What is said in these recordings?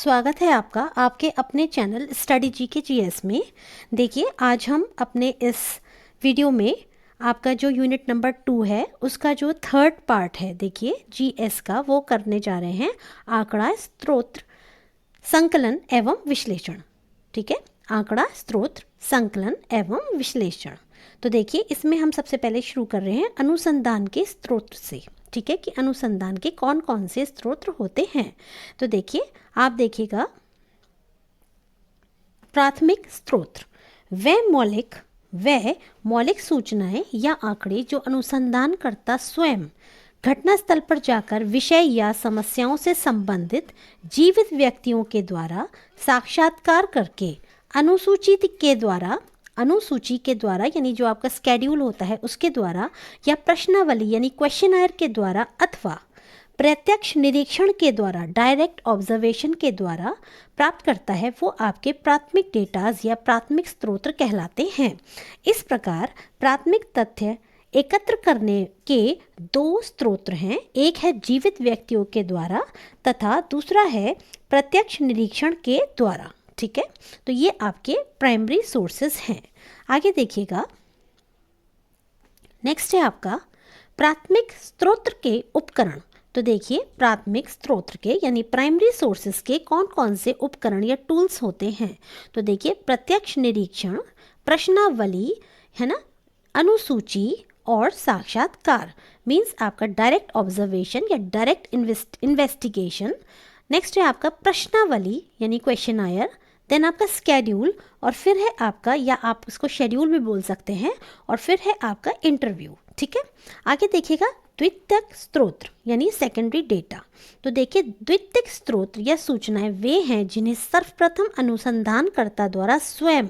स्वागत है आपका आपके अपने चैनल स्टडी जीके जीएस में। देखिए, आज हम अपने इस वीडियो में आपका जो यूनिट नंबर 2 है उसका जो थर्ड पार्ट है, देखिए जीएस का, वो करने जा रहे हैं। आंकड़ा स्त्रोत्र संकलन एवं विश्लेषण। ठीक है, आंकड़ा स्त्रोत्र संकलन एवं विश्लेषण। तो देखिए, इसमें हम सबसे पहले शुरू कर रहे हैं अनुसंधान के स्त्रोत से। ठीक है, कि अनुसंधान के कौन कौन से स्त्रोत होते हैं। तो देखिए, आप देखिएगा, प्राथमिक स्त्रोत वह मौलिक सूचनाएं या आंकड़े जो अनुसंधानकर्ता स्वयं घटनास्थल पर जाकर विषय या समस्याओं से संबंधित जीवित व्यक्तियों के द्वारा साक्षात्कार करके अनुसूची के द्वारा यानी जो आपका स्केड्यूल होता है उसके द्वारा, या प्रश्नावली यानी क्वेश्चनर के द्वारा, अथवा प्रत्यक्ष निरीक्षण के द्वारा डायरेक्ट ऑब्जर्वेशन के द्वारा प्राप्त करता है, वो आपके प्राथमिक डेटाज या प्राथमिक स्रोत कहलाते हैं। इस प्रकार प्राथमिक तथ्य एकत्र करने के दो स्रोत हैं, एक है जीवित व्यक्तियों के द्वारा तथा दूसरा है प्रत्यक्ष निरीक्षण के द्वारा। ठीक है, तो ये आपके प्राइमरी सोर्सेज हैं। आगे देखिएगा, नेक्स्ट है आपका प्राथमिक स्रोत के उपकरण। तो देखिए, प्राथमिक स्रोत के यानी प्राइमरी सोर्सेज के कौन कौन से उपकरण या टूल्स होते हैं। तो देखिए, प्रत्यक्ष निरीक्षण, प्रश्नावली, है ना, अनुसूची और साक्षात्कार, मीन्स आपका डायरेक्ट ऑब्जर्वेशन या डायरेक्ट इन्वेस्टिगेशन। नेक्स्ट है आपका प्रश्नावली यानी क्वेश्चनायर, देन आपका स्केड्यूल, और फिर है आपका, या आप उसको शेड्यूल भी बोल सकते हैं, और फिर है आपका इंटरव्यू। ठीक है, आगे देखिएगा, द्वितीयक स्रोत यानी सेकेंडरी डेटा। तो देखिए, द्वितीयक स्रोत या सूचनाएं वे हैं जिन्हें सर्वप्रथम अनुसंधानकर्ता द्वारा स्वयं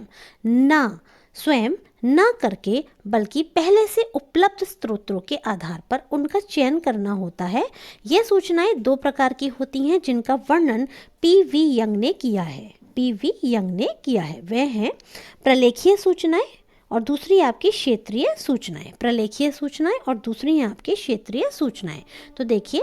न करके बल्कि पहले से उपलब्ध स्रोतों के आधार पर उनका चयन करना होता है। ये सूचनाएं दो प्रकार की होती हैं जिनका वर्णन पी.वी. यंग ने किया है। वे हैं प्रलेखीय सूचनाएं और दूसरी आपकी क्षेत्रीय सूचनाएं। प्रलेखीय सूचनाएं और दूसरी आपकी क्षेत्रीय सूचनाएं। तो देखिए,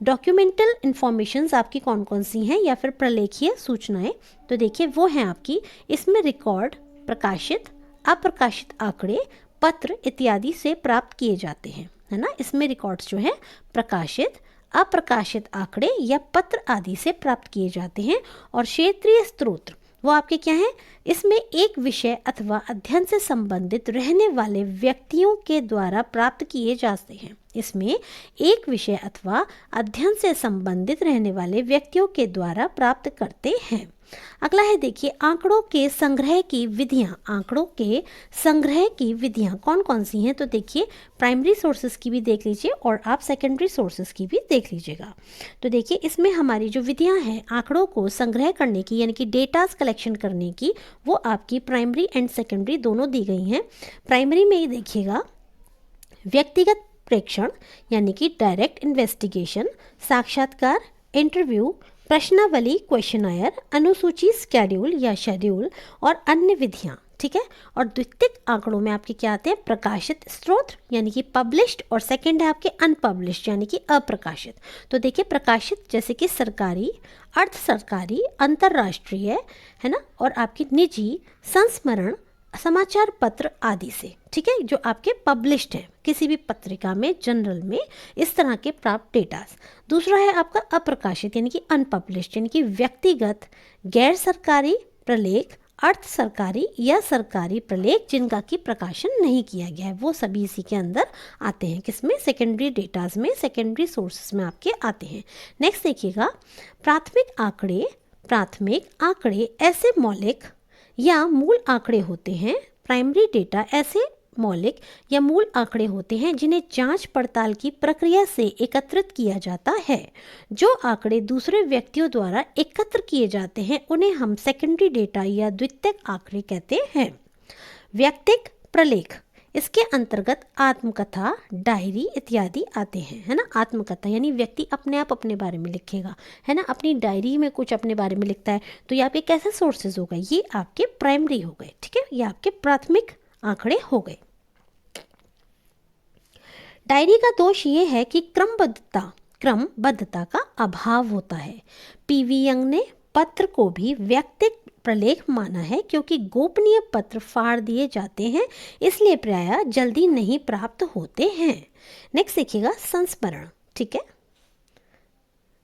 डॉक्यूमेंटल इंफॉर्मेशंस आपकी कौन कौन सी हैं या फिर प्रलेखीय सूचनाएं। तो देखिए, वो हैं आपकी, इसमें रिकॉर्ड, प्रकाशित, अप्रकाशित आंकड़े, पत्र इत्यादि से प्राप्त किए जाते हैं, है ना। इसमें रिकॉर्ड्स जो है प्रकाशित, अप्रकाशित आंकड़े या पत्र आदि से प्राप्त किए जाते हैं। और क्षेत्रीय स्रोत वो आपके क्या हैं, इसमें एक विषय अथवा अध्ययन से संबंधित रहने वाले व्यक्तियों के द्वारा प्राप्त किए जाते हैं। इसमें एक विषय अथवा अध्ययन से संबंधित रहने वाले व्यक्तियों के द्वारा प्राप्त करते हैं। अगला है, देखिए, आंकड़ों के संग्रह की विधियां कौन कौन सी हैं। तो देखिए, प्राइमरी सोर्सेज की भी देख लीजिए और आप सेकेंडरी सोर्सेज की भी देख लीजिएगा। तो देखिए, इसमें हमारी जो विधियां हैं आंकड़ों को संग्रह करने की यानी कि डेटास कलेक्शन करने की, वो आपकी प्राइमरी एंड सेकेंडरी दोनों दी गई हैं। प्राइमरी में ही देखिएगा, व्यक्तिगत प्रेक्षण यानी कि डायरेक्ट इन्वेस्टिगेशन, साक्षात्कार, इंटरव्यू, प्रश्नावली, क्वेश्चनायर, अनुसूची, स्केड्यूल या शेड्यूल और अन्य विधियां। ठीक है, और द्वितीयक आंकड़ों में आपके क्या आते हैं, प्रकाशित स्रोत यानी कि पब्लिश्ड, और सेकंड है आपके अनपब्लिश्ड यानी कि अप्रकाशित। तो देखिए, प्रकाशित जैसे कि सरकारी, अर्ध सरकारी, अंतर्राष्ट्रीय, है ना, और आपके निजी, संस्मरण, समाचार पत्र आदि से। ठीक है, जो आपके पब्लिश्ड हैं किसी भी पत्रिका में, जर्नल में, इस तरह के प्राप्त डेटास। दूसरा है आपका अप्रकाशित यानी कि अनपब्लिश्ड यानी कि व्यक्तिगत, गैर सरकारी प्रलेख, अर्ध सरकारी या सरकारी प्रलेख जिनका कि प्रकाशन नहीं किया गया है, वो सभी इसी के अंदर आते हैं। किसमें, सेकेंडरी डेटाज में, सेकेंडरी सोर्सेस में आपके आते हैं। नेक्स्ट देखिएगा, प्राथमिक आंकड़े ऐसे मौलिक या मूल आंकड़े होते हैं। प्राइमरी डेटा ऐसे मौलिक या मूल आंकड़े होते हैं जिन्हें जांच पड़ताल की प्रक्रिया से एकत्रित किया जाता है। जो आंकड़े दूसरे व्यक्तियों द्वारा एकत्र किए जाते हैं उन्हें हम सेकेंडरी डेटा या द्वितीयक आंकड़े कहते हैं। व्यक्तिक प्रलेख, इसके अंतर्गत आत्मकथा, डायरी इत्यादि आते हैं, है ना। आत्मकथा यानी व्यक्ति अपने आप अपने बारे में लिखेगा, है ना, अपनी डायरी में कुछ अपने बारे में लिखता है। तो ये आपके कैसे सोर्सेज हो गए, ये आपके प्राइमरी हो गए। ठीक है, ये आपके प्राथमिक आंकड़े हो गए। डायरी का दोष ये है कि क्रमबद्धता का अभाव होता है। पी.वी. यंग ने पत्र को भी व्यक्तिगत प्रलेख माना है क्योंकि गोपनीय पत्र फाड़ दिए जाते हैं, इसलिए प्रायः जल्दी नहीं प्राप्त होते हैं। नेक्स्ट देखिएगा संस्मरण। ठीक है,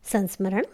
संस्मरण,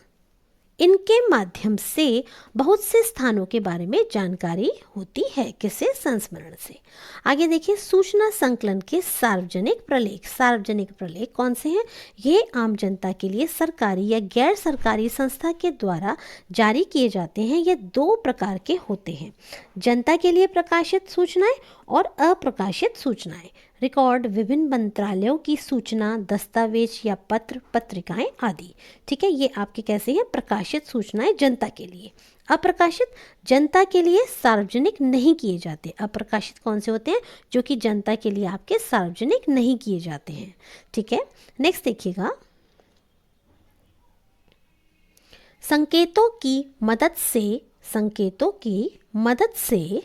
इनके माध्यम से बहुत से स्थानों के बारे में जानकारी होती है। किससे? संस्मरण से। आगे देखिए सूचना संकलन के सार्वजनिक प्रलेख। सार्वजनिक प्रलेख कौन से हैं? ये आम जनता के लिए सरकारी या गैर सरकारी संस्था के द्वारा जारी किए जाते हैं। ये दो प्रकार के होते हैं, जनता के लिए प्रकाशित सूचनाएं और अप्रकाशित सूचनाएं। रिकॉर्ड विभिन्न मंत्रालयों की सूचना, दस्तावेज या पत्र, पत्रिकाएं आदि। ठीक है, ये आपके कैसे हैं? प्रकाशित सूचनाएं जनता के लिए। अप्रकाशित जनता के लिए सार्वजनिक नहीं किए जाते। अप्रकाशित कौन से होते हैं? जो कि जनता के लिए आपके सार्वजनिक नहीं किए जाते हैं। ठीक है, नेक्स्ट देखिएगा संकेतों की मदद से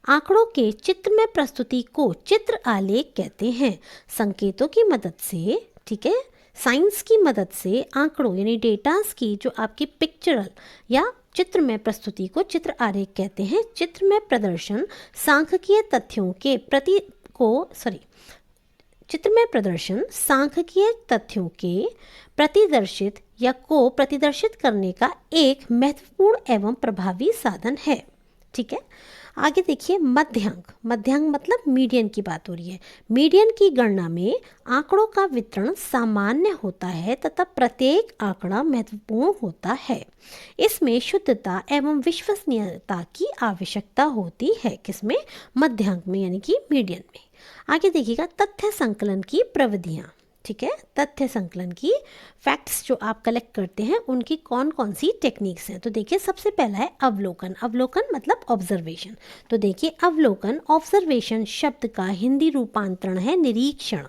आंकड़ों के चित्रमय प्रस्तुति को चित्र आलेख कहते हैं। संकेतों की मदद से, ठीक है, साइंस की मदद से आंकड़ों यानी डेटास की जो आपकी पिक्चरल या चित्रमय प्रस्तुति को चित्र आलेख कहते हैं। चित्रमय प्रदर्शन सांख्यिकीय तथ्यों के चित्रमय प्रदर्शन सांख्यिकीय तथ्यों के प्रतिदर्शित या को प्रतिदर्शित करने का एक महत्वपूर्ण एवं प्रभावी साधन है। ठीक है, आगे देखिए मध्यांक। मध्यांक मतलब मीडियन की बात हो रही है। मीडियन की गणना में आंकड़ों का वितरण सामान्य होता है तथा प्रत्येक आंकड़ा महत्वपूर्ण होता है। इसमें शुद्धता एवं विश्वसनीयता की आवश्यकता होती है। किसमें? मध्यांक में, यानी कि मीडियन में। आगे देखिएगा तथ्य संकलन की प्रविधियाँ। ठीक है, तथ्य संकलन की फैक्ट्स जो आप कलेक्ट करते हैं उनकी कौन कौन सी टेक्निक्स हैं। तो देखिए सबसे पहला है अवलोकन। अवलोकन मतलब ऑब्जर्वेशन। तो देखिए अवलोकन, ऑब्जर्वेशन शब्द का हिंदी रूपांतरण है निरीक्षण,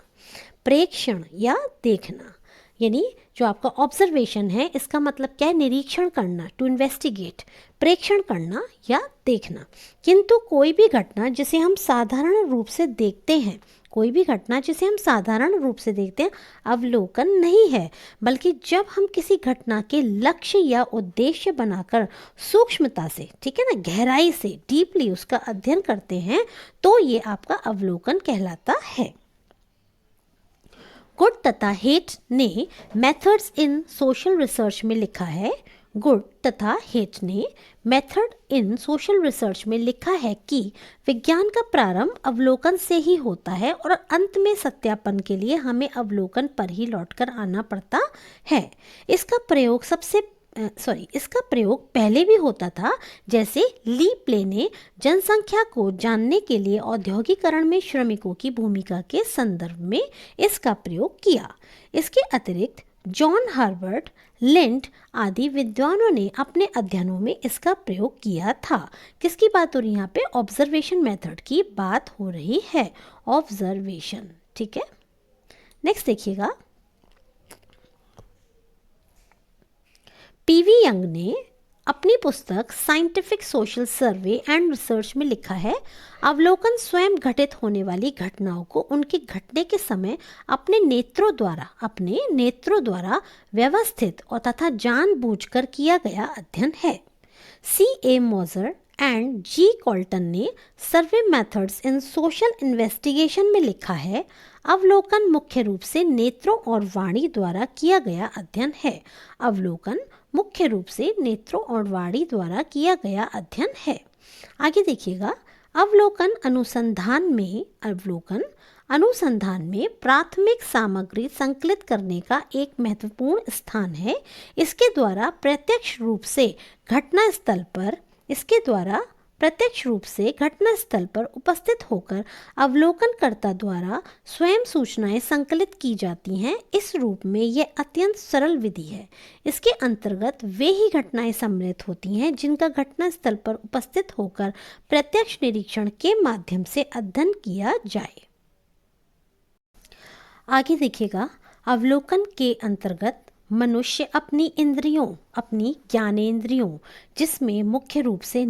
प्रेक्षण या देखना। यानी जो आपका ऑब्जर्वेशन है इसका मतलब क्या है? निरीक्षण करना, टू इन्वेस्टिगेट, प्रेक्षण करना या देखना। किंतु कोई भी घटना जिसे हम साधारण रूप से देखते हैं, अवलोकन नहीं है, बल्कि जब हम किसी घटना के लक्ष्य या उद्देश्य बनाकर सूक्ष्मता से, ठीक है ना, गहराई से, डीपली उसका अध्ययन करते हैं तो ये आपका अवलोकन कहलाता है। गुड तथा हेट ने मेथड्स इन सोशल रिसर्च में लिखा है। गुड तथा हेट ने मेथड इन सोशल रिसर्च में लिखा है कि विज्ञान का प्रारंभ अवलोकन से ही होता है और अंत में सत्यापन के लिए हमें अवलोकन पर ही लौटकर आना पड़ता है। इसका प्रयोग पहले भी होता था, जैसे ली प्ले ने जनसंख्या को जानने के लिए औद्योगिकरण में श्रमिकों की भूमिका के संदर्भ में इसका प्रयोग किया। इसके अतिरिक्त जॉन हर्बर्ट, लिंट आदि विद्वानों ने अपने अध्ययनों में इसका प्रयोग किया था। किसकी बात हो रही है यहाँ पे? ऑब्जर्वेशन मेथड की बात हो रही है। ऑब्जर्वेशन, ठीक है। नेक्स्ट देखिएगा पीवी यंग ने अपनी पुस्तक scientific social survey and research में लिखा है, अवलोकन स्वयं घटित होने वाली घटनाओं को उनके घटने के समय अपने नेत्रों द्वारा व्यवस्थित और तथा जानबूझकर किया गया अध्ययन है। C.A. मोजर एंड जी कॉल्टन ने सर्वे मेथड्स इन सोशल इन्वेस्टिगेशन में लिखा है, अवलोकन मुख्य रूप से नेत्रों और वाणी द्वारा किया गया अध्ययन है। अवलोकन मुख्य रूप से नेत्रों और वाणी द्वारा किया गया अध्ययन है। आगे देखिएगा अवलोकन अनुसंधान में प्राथमिक सामग्री संकलित करने का एक महत्वपूर्ण स्थान है। इसके द्वारा प्रत्यक्ष रूप से घटना स्थल पर उपस्थित होकर अवलोकनकर्ता द्वारा स्वयं सूचनाएं संकलित की जाती हैं। इस रूप में यह अत्यंत सरल विधि है। इसके अंतर्गत वे ही घटनाएं सम्मिलित होती हैं जिनका घटना स्थल पर उपस्थित होकर प्रत्यक्ष निरीक्षण के माध्यम से अध्ययन किया जाए। आगे देखिएगा अवलोकन के अंतर्गत मनुष्य अपनी इंद्रियों, अपनी ज्ञानेंद्रियों, जिसमें मुख्य रूप से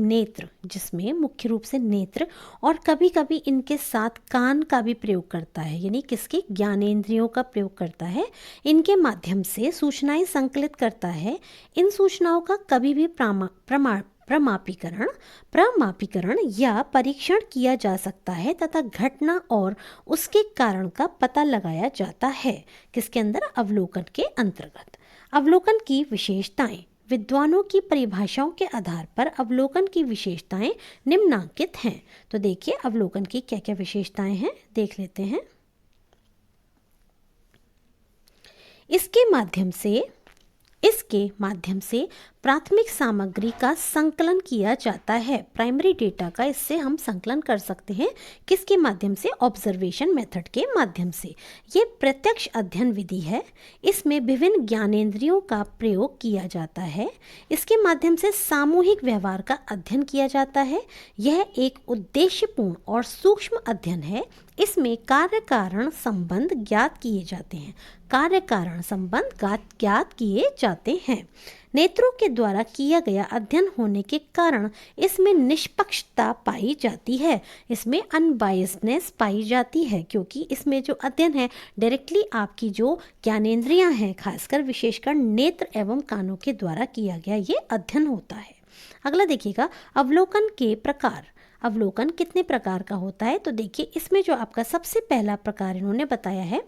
नेत्र और कभी कभी इनके साथ कान का भी प्रयोग करता है, यानी किसके, ज्ञानेंद्रियों का प्रयोग करता है, इनके माध्यम से सूचनाएं संकलित करता है। इन सूचनाओं का कभी भी प्रमापीकरण या परीक्षण किया जा सकता है तथा घटना और उसके कारण का पता लगाया जाता है। किसके अंदर, अवलोकन के अंतर्गत। अवलोकन की विशेषताएं, विद्वानों की परिभाषाओं के आधार पर अवलोकन की विशेषताएं निम्नांकित हैं। तो देखिए अवलोकन की क्या क्या विशेषताएं हैं, देख लेते हैं। इसके माध्यम से प्राथमिक सामग्री का संकलन किया जाता है। प्राइमरी डेटा का इससे हम संकलन कर सकते हैं, किसके माध्यम से, ऑब्जर्वेशन मेथड के माध्यम से। ये प्रत्यक्ष अध्ययन विधि है, इसमें विभिन्न ज्ञानेंद्रियों का प्रयोग किया जाता है। इसके माध्यम से सामूहिक व्यवहार का अध्ययन किया जाता है। यह एक उद्देश्यपूर्ण और सूक्ष्म अध्ययन है। इसमें कार्य कारण संबंध ज्ञात किए जाते हैं। नेत्रों के द्वारा किया गया अध्ययन होने के कारण इसमें निष्पक्षता पाई जाती है, इसमें अनबायस्डनेस पाई जाती है, क्योंकि इसमें जो अध्ययन है डायरेक्टली आपकी जो ज्ञानेंद्रियां हैं, खासकर विशेषकर नेत्र एवं कानों के द्वारा किया गया ये अध्ययन होता है। अगला देखिएगा, अवलोकन के प्रकार। अवलोकन कितने प्रकार का होता है, तो देखिए इसमें जो आपका सबसे पहला प्रकार इन्होंने बताया है,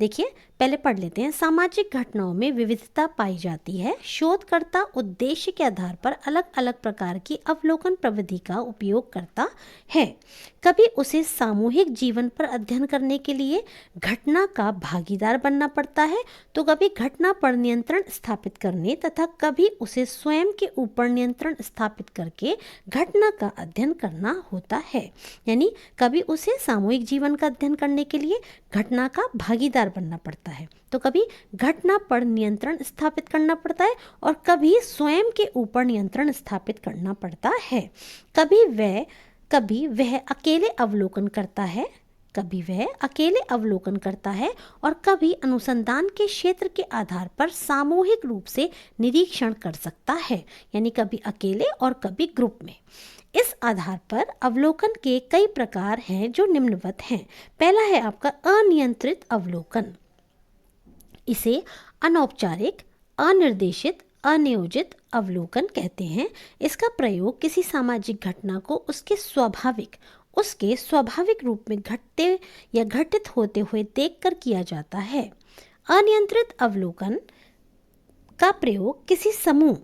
देखिए पहले पढ़ लेते हैं। सामाजिक घटनाओं में विविधता पाई जाती है। शोधकर्ता उद्देश्य के आधार पर अलग अलग प्रकार की अवलोकन प्रविधि का उपयोग करता है। कभी उसे सामूहिक जीवन पर अध्ययन करने के लिए घटना का भागीदार बनना पड़ता है, तो कभी घटना पर नियंत्रण स्थापित करने तथा कभी उसे स्वयं के ऊपर नियंत्रण स्थापित करके घटना का अध्ययन करना होता है। यानी कभी उसे सामूहिक जीवन का अध्ययन करने के लिए घटना का भागीदार बनना पड़ता है, तो कभी घटना पर नियंत्रण स्थापित करना पड़ता है और कभी स्वयं के ऊपर नियंत्रण स्थापित करना पड़ता है। कभी वह अकेले अवलोकन करता है और कभी अनुसंधान के क्षेत्र के आधार पर सामूहिक रूप से निरीक्षण कर सकता है, यानी कभी अकेले और कभी ग्रुप में। इस आधार पर अवलोकन के कई प्रकार हैं जो निम्नवत हैं। पहला है आपका अनियंत्रित अवलोकन। इसे अनौपचारिक, अनिर्देशित, अनियोजित अवलोकन कहते हैं। इसका प्रयोग किसी सामाजिक घटना को उसके स्वाभाविक रूप में घटते या घटित होते हुए देखकर किया जाता है। अनियंत्रित अवलोकन का प्रयोग किसी समूह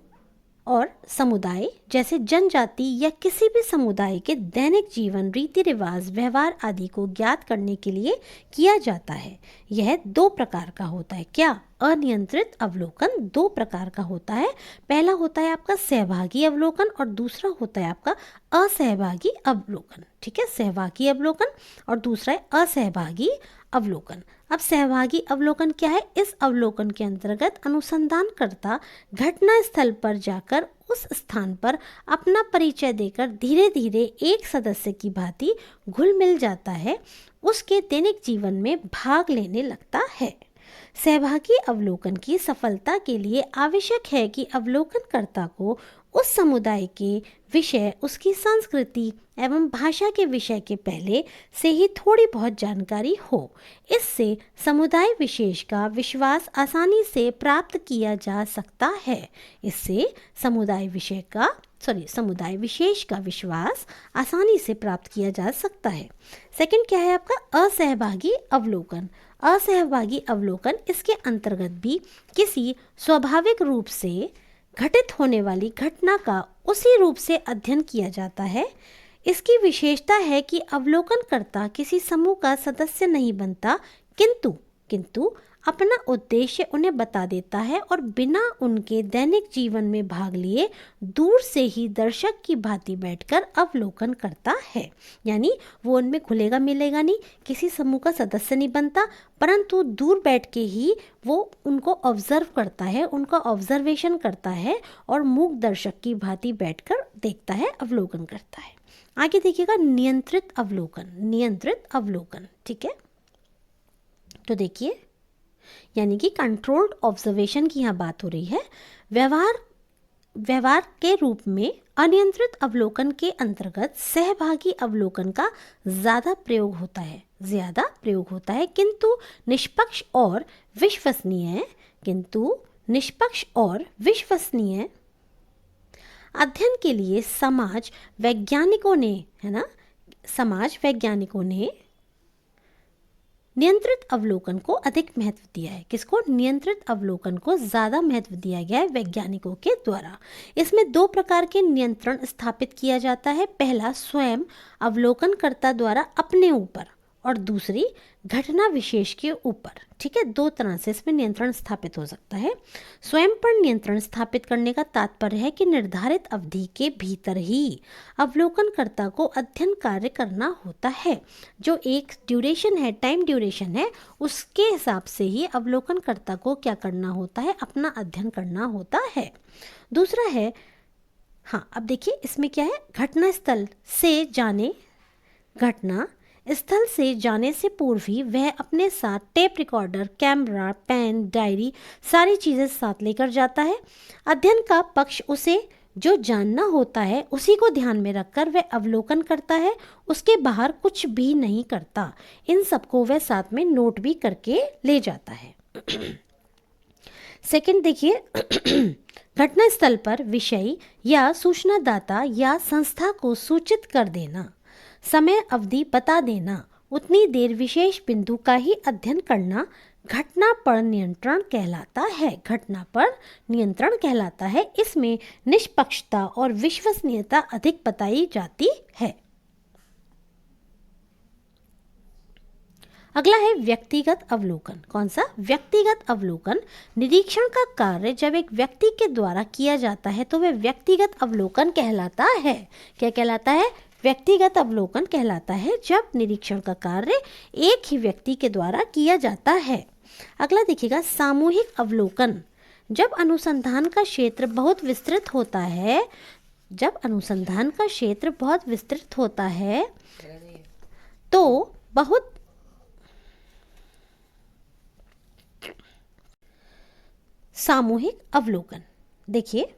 और समुदाय जैसे जनजाति या किसी भी समुदाय के दैनिक जीवन, रीति रिवाज, व्यवहार आदि को ज्ञात करने के लिए किया जाता है। यह दो प्रकार का होता है। क्या? अनियंत्रित अवलोकन दो प्रकार का होता है। पहला होता है आपका सहभागी अवलोकन और दूसरा होता है आपका असहभागी अवलोकन। ठीक है, सहभागी अवलोकन और दूसरा है असहभागी अवलोकन। अब सहभागी अवलोकन क्या है? इस अवलोकन के अंतर्गत अनुसंधानकर्ता घटना स्थल पर जाकर उस स्थान पर अपना परिचय देकर धीरे धीरे एक सदस्य की भांति घुल मिल जाता है, उसके दैनिक जीवन में भाग लेने लगता है। सहभागी अवलोकन की सफलता के लिए आवश्यक है कि अवलोकनकर्ता को उस समुदाय के विषय, उसकी संस्कृति एवं भाषा के विषय के पहले से ही थोड़ी बहुत जानकारी हो। इससे समुदाय विशेष का विश्वास आसानी से प्राप्त किया जा सकता है। समुदाय विशेष का विश्वास आसानी से प्राप्त किया जा सकता है। सेकंड क्या है आपका? असहभागी अवलोकन। असहभागी अवलोकन इसके अंतर्गत भी किसी स्वाभाविक रूप से घटित होने वाली घटना का उसी रूप से अध्ययन किया जाता है। इसकी विशेषता है कि अवलोकनकर्ता किसी समूह का सदस्य नहीं बनता, किंतु अपना उद्देश्य उन्हें बता देता है और बिना उनके दैनिक जीवन में भाग लिए दूर से ही दर्शक की भांति बैठकर अवलोकन करता है। यानी वो उनमें खुलेगा मिलेगा नहीं, किसी समूह का सदस्य नहीं बनता, परंतु दूर बैठ के ही वो उनको ऑब्जर्व करता है, उनका ऑब्जर्वेशन करता है और मूक दर्शक की भांति बैठकर देखता है, अवलोकन करता है। आगे देखिएगा नियंत्रित अवलोकन। ठीक है, तो देखिए यानी कि कंट्रोल्ड ऑब्जर्वेशन की यहाँ बात हो रही है। व्यवहार के रूप में अनियंत्रित अवलोकन के अंतर्गत सहभागी अवलोकन का ज़्यादा प्रयोग होता है, किंतु निष्पक्ष और विश्वसनीय अध्ययन के लिए समाज वैज्ञानिकों ने नियंत्रित अवलोकन को अधिक महत्व दिया है। किसको? नियंत्रित अवलोकन को ज़्यादा महत्व दिया गया है वैज्ञानिकों के द्वारा। इसमें 2 प्रकार के नियंत्रण स्थापित किया जाता है। पहला स्वयं अवलोकनकर्ता द्वारा अपने ऊपर, और दूसरी घटना विशेष के ऊपर। ठीक है, 2 तरह से इसमें नियंत्रण स्थापित हो सकता है। स्वयं पर नियंत्रण स्थापित करने का तात्पर्य है कि निर्धारित अवधि के भीतर ही अवलोकनकर्ता को अध्ययन कार्य करना होता है। जो एक ड्यूरेशन है, टाइम ड्यूरेशन है, उसके हिसाब से ही अवलोकनकर्ता को क्या करना होता है? अपना अध्ययन करना होता है। दूसरा है, हाँ अब देखिए इसमें क्या है, घटना स्थल से जाने से पूर्व ही वह अपने साथ tape recorder, camera, pen, diary सारी चीज़ें साथ लेकर जाता है। अध्ययन का पक्ष उसे जो जानना होता है उसी को ध्यान में रखकर वह अवलोकन करता है, उसके बाहर कुछ भी नहीं करता। इन सबको वह साथ में नोट भी करके ले जाता है। सेकंड देखिए, घटना स्थल पर विषय या सूचनादाता या संस्था को सूचित कर देना, समय अवधि बता देना, उतनी देर विशेष बिंदु का ही अध्ययन करना घटना पर नियंत्रण कहलाता है। इसमें निष्पक्षता और विश्वसनीयता अधिक बताई जाती है। अगला है व्यक्तिगत अवलोकन। कौन सा? व्यक्तिगत अवलोकन। निरीक्षण का कार्य जब एक व्यक्ति के द्वारा किया जाता है तो वह व्यक्तिगत अवलोकन कहलाता है। क्या कहलाता है? व्यक्तिगत अवलोकन कहलाता है जब निरीक्षण का कार्य एक ही व्यक्ति के द्वारा किया जाता है। अगला देखिएगा, सामूहिक अवलोकन। जब अनुसंधान का क्षेत्र बहुत विस्तृत होता है तो बहुत सामूहिक अवलोकन। देखिए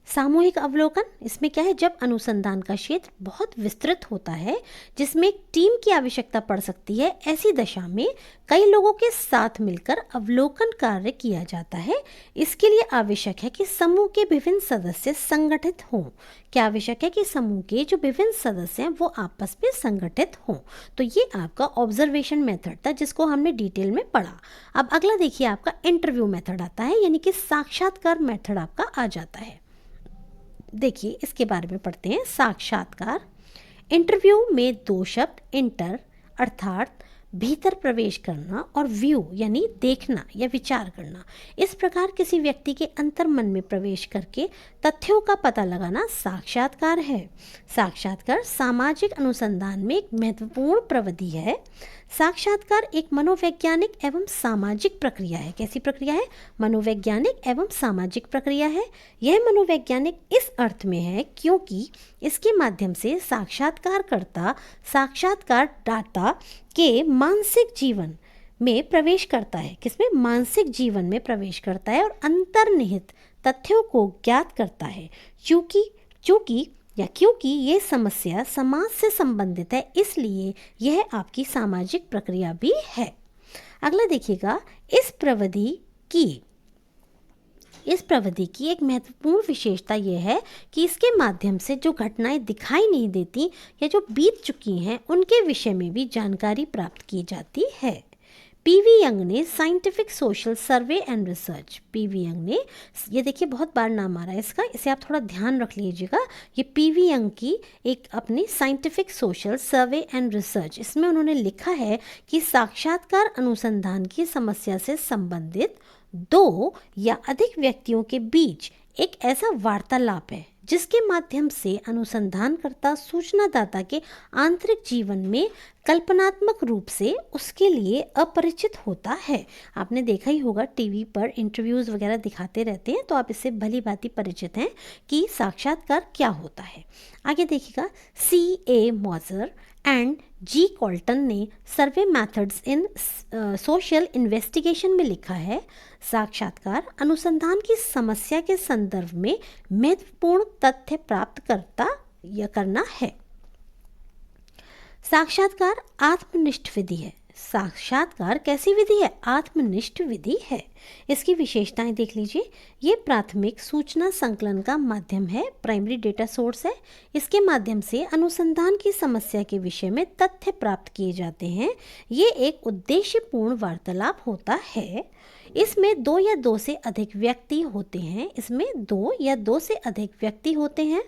सामूहिक अवलोकन इसमें क्या है, जब अनुसंधान का क्षेत्र बहुत विस्तृत होता है जिसमें एक टीम की आवश्यकता पड़ सकती है, ऐसी दशा में कई लोगों के साथ मिलकर अवलोकन कार्य किया जाता है। इसके लिए आवश्यक है कि समूह के विभिन्न सदस्य संगठित हों। क्या आवश्यक है? कि समूह के जो विभिन्न सदस्य हैं वो आपस में संगठित हों। तो ये आपका ऑब्जर्वेशन मेथड था जिसको हमने डिटेल में पढ़ा। अब अगला देखिए आपका इंटरव्यू मेथड आता है, यानी कि साक्षात्कार मेथड आपका आ जाता है। देखिए इसके बारे में पढ़ते हैं। साक्षात्कार। इंटरव्यू में 2 शब्द इंटर अर्थात भीतर प्रवेश करना और व्यू यानी देखना या विचार करना। इस प्रकार किसी व्यक्ति के अंतर मन में प्रवेश करके तथ्यों का पता लगाना साक्षात्कार है। साक्षात्कार सामाजिक अनुसंधान में एक महत्वपूर्ण प्रविधि है। साक्षात्कार एक मनोवैज्ञानिक एवं सामाजिक प्रक्रिया है। कैसी प्रक्रिया है? मनोवैज्ञानिक एवं सामाजिक प्रक्रिया है। यह मनोवैज्ञानिक इस अर्थ में है क्योंकि इसके माध्यम से साक्षात्कारकर्ता साक्षात्कारदाता के मानसिक जीवन में प्रवेश करता है। किसमें? मानसिक जीवन में प्रवेश करता है और अंतर्निहित तथ्यों को ज्ञात करता है। क्योंकि ये समस्या समाज से संबंधित है, इसलिए यह आपकी सामाजिक प्रक्रिया भी है। अगला देखिएगा, इस प्रविधि की एक महत्वपूर्ण विशेषता यह है कि इसके माध्यम से जो घटनाएं दिखाई नहीं देती या जो बीत चुकी हैं उनके विषय में भी जानकारी प्राप्त की जाती है। पीवी यंग ने scientific social survey and research, PV young ने, ये देखिए बहुत बार नाम आ रहा है इसका, इसे आप थोड़ा ध्यान रख लीजिएगा। ये पीवी यंग की एक अपनी scientific social survey and research, इसमें उन्होंने लिखा है कि साक्षात्कार अनुसंधान की समस्या से संबंधित 2 या अधिक व्यक्तियों के बीच एक ऐसा वार्तालाप है जिसके माध्यम से अनुसंधानकर्ता सूचनादाता के आंतरिक जीवन में कल्पनात्मक रूप से उसके लिए अपरिचित होता है। आपने देखा ही होगा टीवी पर इंटरव्यूज़ वगैरह दिखाते रहते हैं, तो आप इससे भली भांति परिचित हैं कि साक्षात्कार क्या होता है। आगे देखिएगा, C.A. मॉजर एंड जी कॉल्टन ने सर्वे मेथड्स इन सोशल इन्वेस्टिगेशन में लिखा है, साक्षात्कार अनुसंधान की समस्या के संदर्भ में महत्वपूर्ण तथ्य प्राप्त करना है। साक्षात्कार आत्मनिष्ठ विधि है। साक्षात्कार कैसी विधि है? आत्मनिष्ठ विधि है। इसकी विशेषताएं देख लीजिए। ये प्राथमिक सूचना संकलन का माध्यम है, प्राइमरी डेटा सोर्स है। इसके माध्यम से अनुसंधान की समस्या के विषय में तथ्य प्राप्त किए जाते हैं। ये एक उद्देश्यपूर्ण वार्तालाप होता है। इसमें दो या दो से अधिक व्यक्ति होते हैं।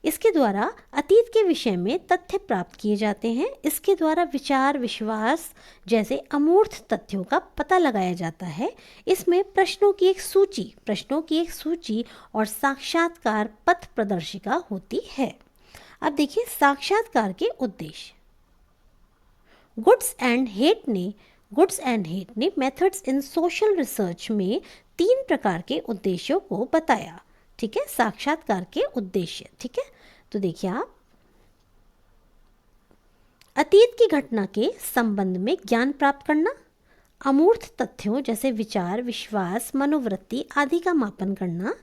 इसके द्वारा अतीत के विषय में तथ्य प्राप्त किए जाते हैं। इसके द्वारा विचार, विश्वास जैसे अमूर्त तथ्यों का पता लगाया जाता है। इसमें प्रश्नों की एक सूची और साक्षात्कार पथ प्रदर्शिका होती है। अब देखिए साक्षात्कार के उद्देश्य। गुड्स एंड हेट ने मेथड्स इन सोशल रिसर्च में 3 प्रकार के उद्देश्यों को बताया। ठीक है, साक्षात्कार के उद्देश्य। ठीक है, तो देखिए आप, अतीत की घटना के संबंध में ज्ञान प्राप्त करना, अमूर्त तथ्यों जैसे विचार, विश्वास, मनोवृत्ति आदि का मापन करना,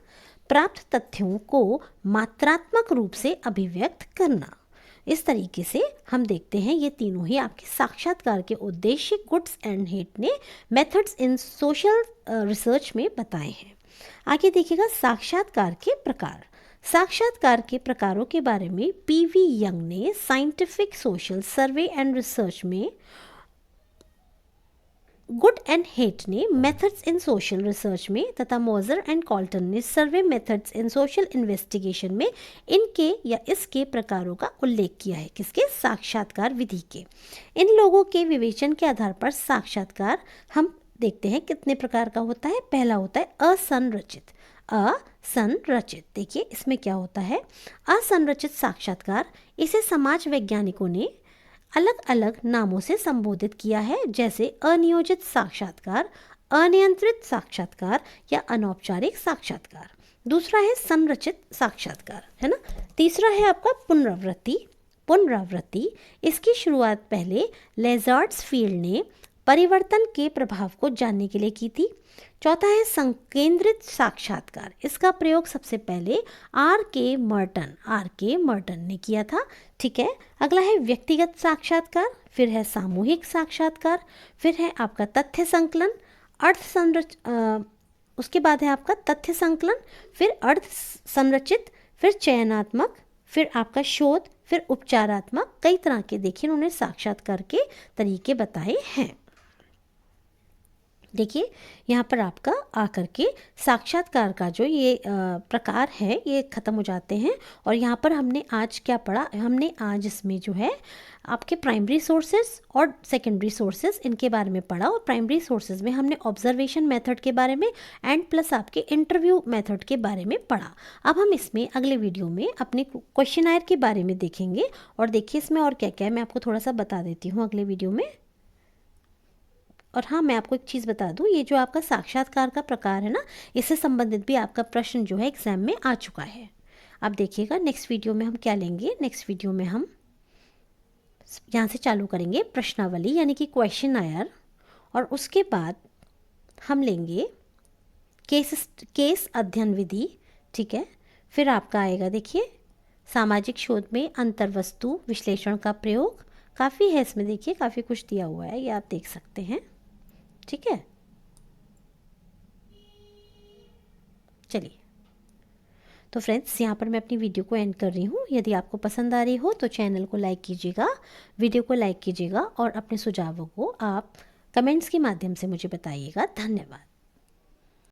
प्राप्त तथ्यों को मात्रात्मक रूप से अभिव्यक्त करना। इस तरीके से हम देखते हैं ये तीनों ही आपके साक्षात्कार के उद्देश्य गुड्स एंड हेट ने मेथड्स इन सोशल रिसर्च में बताए हैं। आगे देखिएगा साक्षात्कार के प्रकार। साक्षात्कार के प्रकारों के बारे में पीवी यंग ने scientific social survey and research में, गुड एंड हेट ने मेथड्स इन सोशल रिसर्च में तथा मॉजर एंड कॉल्टन ने सर्वे मेथड्स इन सोशल इन्वेस्टिगेशन में इनके या इसके प्रकारों का उल्लेख किया है। किसके? साक्षात्कार विधि के। इन लोगों के विवेचन के आधार पर साक्षात्कार हम देखते हैं कितने प्रकार का होता है। पहला होता है असंरचित। देखिए इसमें क्या होता है, असंरचित साक्षात्कार, इसे समाज वैज्ञानिकों ने अलग अलग नामों से संबोधित किया है, जैसे अनियोजित साक्षात्कार, अनियंत्रित साक्षात्कार या अनौपचारिक साक्षात्कार। दूसरा है संरचित साक्षात्कार, है ना। तीसरा है आपका पुनरावृत्ति। इसकी शुरुआत पहले लेजार्ड्स फील्ड ने परिवर्तन के प्रभाव को जानने के लिए की थी। चौथा है संकेंद्रित साक्षात्कार। इसका प्रयोग सबसे पहले आर के मर्टन ने किया था। ठीक है, अगला है व्यक्तिगत साक्षात्कार, फिर है सामूहिक साक्षात्कार, फिर है आपका तथ्य संकलन, उसके बाद है आपका तथ्य संकलन, फिर अर्ध संरचित, फिर चयनात्मक, फिर आपका शोध, फिर उपचारात्मक। कई तरह के देखिए उन्होंने साक्षात्कार के तरीके बताए हैं। देखिए यहाँ पर आपका आकर के साक्षात्कार का जो ये प्रकार है ये ख़त्म हो जाते हैं। और यहाँ पर हमने आज क्या पढ़ा, हमने आज इसमें जो है आपके प्राइमरी सोर्सेज और सेकेंडरी सोर्सेज इनके बारे में पढ़ा। और प्राइमरी सोर्सेज में हमने ऑब्जर्वेशन मेथड के बारे में एंड प्लस आपके इंटरव्यू मेथड के बारे में पढ़ा। अब हम इसमें अगले वीडियो में अपने क्वेश्चनायर के बारे में देखेंगे। और देखिए इसमें और क्या क्या है मैं आपको थोड़ा सा बता देती हूँ अगले वीडियो में। और हाँ, मैं आपको एक चीज़ बता दूँ, ये जो आपका साक्षात्कार का प्रकार है ना, इससे संबंधित भी आपका प्रश्न जो है एग्जाम में आ चुका है। अब देखिएगा नेक्स्ट वीडियो में हम क्या लेंगे। नेक्स्ट वीडियो में हम यहाँ से चालू करेंगे प्रश्नावली यानी कि क्वेश्चनायर, और उसके बाद हम लेंगे केस अध्ययन विधि। ठीक है, फिर आपका आएगा देखिए सामाजिक शोध में अंतर्वस्तु विश्लेषण का प्रयोग। काफ़ी है इसमें, देखिए काफ़ी कुछ दिया हुआ है, ये आप देख सकते हैं। ठीक है, चलिए तो फ्रेंड्स यहाँ पर मैं अपनी वीडियो को एंड कर रही हूँ। यदि आपको पसंद आ रही हो तो चैनल को लाइक कीजिएगा, वीडियो को लाइक कीजिएगा और अपने सुझावों को आप कमेंट्स के माध्यम से मुझे बताइएगा। धन्यवाद।